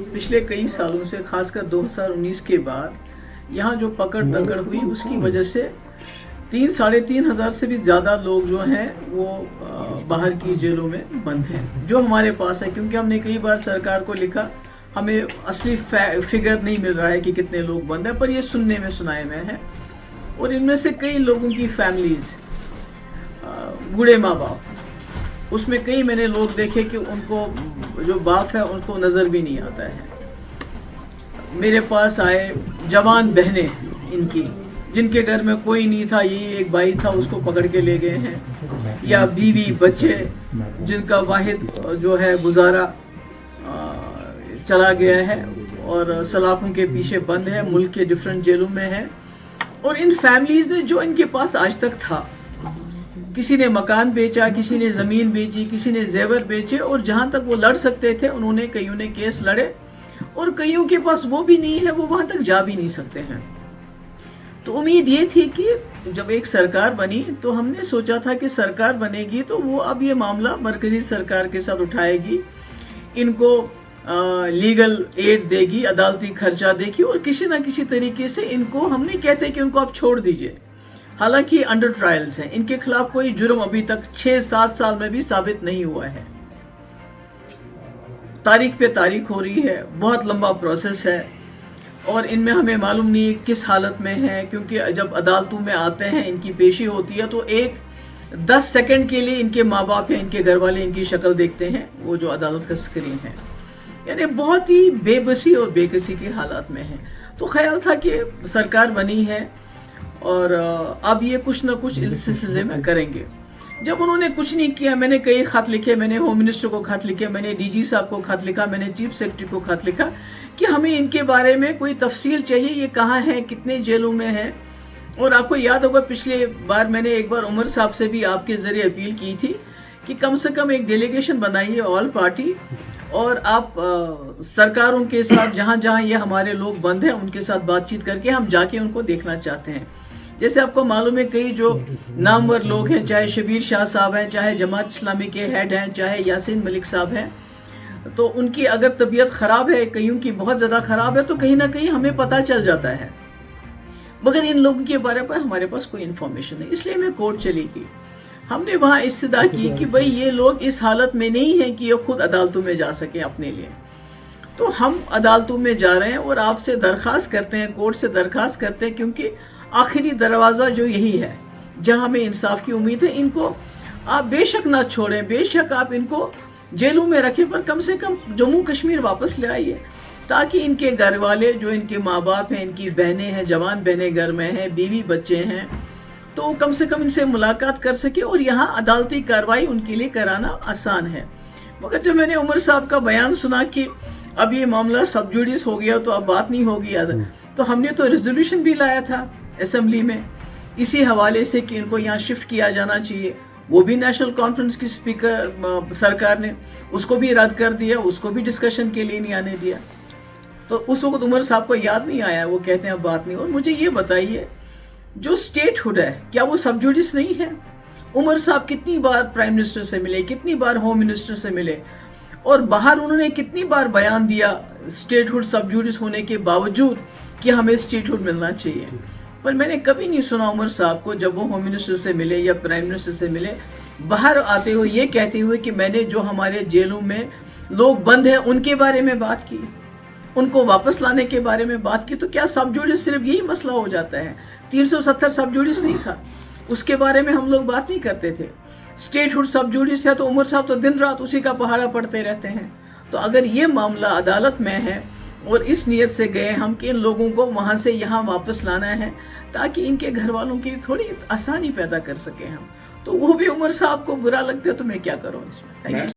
पिछले कई सालों से, खासकर 2019 के बाद यहाँ जो पकड़ दकड़ हुई उसकी वजह से 3-3.5 हज़ार से भी ज़्यादा लोग जो हैं वो बाहर की जेलों में बंद हैं, जो हमारे पास है। क्योंकि हमने कई बार सरकार को लिखा, हमें असली फिगर नहीं मिल रहा है कि कितने लोग बंद हैं, पर ये सुनने में सुनाए में है। और इनमें से कई लोगों की फैमिलीज़, बूढ़े माँ बाप, उसमें कई मैंने लोग देखे कि उनको जो बाप है उनको नज़र भी नहीं आता है। मेरे पास आए जवान बहनें इनकी, जिनके घर में कोई नहीं था, यही एक भाई था, उसको पकड़ के ले गए हैं, या बीवी बच्चे जिनका वाहिद जो है गुजारा चला गया है और सलाखों के पीछे बंद है, मुल्क के डिफरेंट जेलों में है। और इन फैमिलीज़ ने जो इनके पास आज तक था, किसी ने मकान बेचा, किसी ने ज़मीन बेची, किसी ने जेवर बेचे, और जहाँ तक वो लड़ सकते थे उन्होंने, कईयों ने केस लड़े, और कईयों के पास वो भी नहीं है, वो वहाँ तक जा भी नहीं सकते हैं। तो उम्मीद ये थी कि जब एक सरकार बनी तो हमने सोचा था कि सरकार बनेगी तो वो अब ये मामला मरकज़ी सरकार के साथ उठाएगी, इनको लीगल एड देगी, अदालती खर्चा देगी, और किसी ना किसी तरीके से इनको, हम नहीं कहते कि उनको आप छोड़ दीजिए, हालांकि अंडर ट्रायल्स हैं, इनके खिलाफ कोई जुर्म अभी तक 6-7 साल में भी साबित नहीं हुआ है। तारीख पे तारीख हो रही है, बहुत लंबा प्रोसेस है, और इनमें हमें मालूम नहीं किस हालत में है। क्योंकि जब अदालतों में आते हैं, इनकी पेशी होती है, तो 10 सेकंड के लिए इनके माँ बाप या इनके घर वाले इनकी शक्ल देखते हैं, वो जो अदालत का स्क्रीन है, यानी बहुत ही बेबसी और बेकसी की हालात में है। तो ख्याल था कि सरकार बनी है और अब ये कुछ ना कुछ इस सिलसिले में करेंगे। जब उन्होंने कुछ नहीं किया, मैंने कई खत लिखे, मैंने होम मिनिस्टर को खत लिखे, मैंने डीजी साहब को खत लिखा, मैंने चीफ सेक्रेटरी को खत लिखा कि हमें इनके बारे में कोई तफसील चाहिए, ये कहाँ है, कितने जेलों में है। और आपको याद होगा पिछले बार मैंने एक बार उमर साहब से भी आपके ज़रिए अपील की थी कि कम से कम एक डेलीगेशन बनाइए ऑल पार्टी, और आप सरकारों के साथ जहाँ जहाँ ये हमारे लोग बंद हैं उनके साथ बातचीत करके हम जाके उनको देखना चाहते हैं। जैसे आपको मालूम है, कई जो नामवर लोग हैं, चाहे शबीर शाह साहब हैं, चाहे जमात इस्लामी के हेड हैं, चाहे यासीन मलिक साहब हैं, तो उनकी अगर तबीयत ख़राब है, कईयों की बहुत ज़्यादा ख़राब है, तो कहीं ना कहीं हमें पता चल जाता है, मगर इन लोगों के बारे में हमारे पास कोई इन्फॉर्मेशन नहीं। इसलिए मैं कोर्ट चली गई, हमने वहाँ इस्तदा की कि भाई ये लोग इस हालत में नहीं हैं कि ये खुद अदालतों में जा सकें अपने लिए, तो हम अदालतों में जा रहे हैं और आपसे दरख्वास्त करते हैं, कोर्ट से दरख्वास्त करते हैं, क्योंकि आखिरी दरवाज़ा जो यही है जहाँ हमें इंसाफ की उम्मीद है। इनको आप बेशक ना छोड़ें, बेशक आप इनको जेलों में रखें, पर कम से कम जम्मू कश्मीर वापस ले आइए, ताकि इनके घर वाले, जो इनके माँ बाप हैं, इनकी बहनें हैं, जवान बहनें घर में हैं, बीवी बच्चे हैं, तो कम से कम इनसे मुलाकात कर सके और यहाँ अदालती कार्रवाई उनके लिए कराना आसान है। मगर जब मैंने उमर साहब का बयान सुना कि अब ये मामला सब जुडिस हो गया तो अब बात नहीं होगी, तो हमने तो रेजोल्यूशन भी लाया था असेंबली में इसी हवाले से कि इनको यहाँ शिफ्ट किया जाना चाहिए। वो भी नेशनल कॉन्फ्रेंस की स्पीकर सरकार ने उसको भी रद्द कर दिया, उसको भी डिस्कशन के लिए नहीं आने दिया। तो उस वक्त उमर साहब को याद नहीं आया, वो कहते हैं अब बात नहीं। और मुझे ये बताइए, जो स्टेटहुड है क्या वो सब जुडिस नहीं है? उमर साहब कितनी बार प्राइम मिनिस्टर से मिले, कितनी बार होम मिनिस्टर से मिले, और बाहर उन्होंने कितनी बार बयान दिया स्टेटहुड सब जुडिस होने के बावजूद कि हमें स्टेटहुड मिलना चाहिए। पर मैंने कभी नहीं सुना उमर साहब को, जब वो होम मिनिस्टर से मिले या प्राइम मिनिस्टर से मिले, बाहर आते हुए ये कहते हुए कि मैंने जो हमारे जेलों में लोग बंद हैं उनके बारे में बात की, उनको वापस लाने के बारे में बात की। तो क्या सब जुडिस सिर्फ यही मसला हो जाता है? 370 सब जुडिस नहीं था, उसके बारे में हम लोग बात नहीं करते थे। स्टेटहुड सब जुडिस है तो उमर साहब तो दिन रात उसी का पहाड़ा पढ़ते रहते हैं। तो अगर ये मामला अदालत में है और इस नियत से गए हम कि इन लोगों को वहाँ से यहाँ वापस लाना है ताकि इनके घर वालों की थोड़ी आसानी पैदा कर सकें हम, तो वो भी उमर साहब को बुरा लगता है, तो मैं क्या करूँ इसमें। Thank you.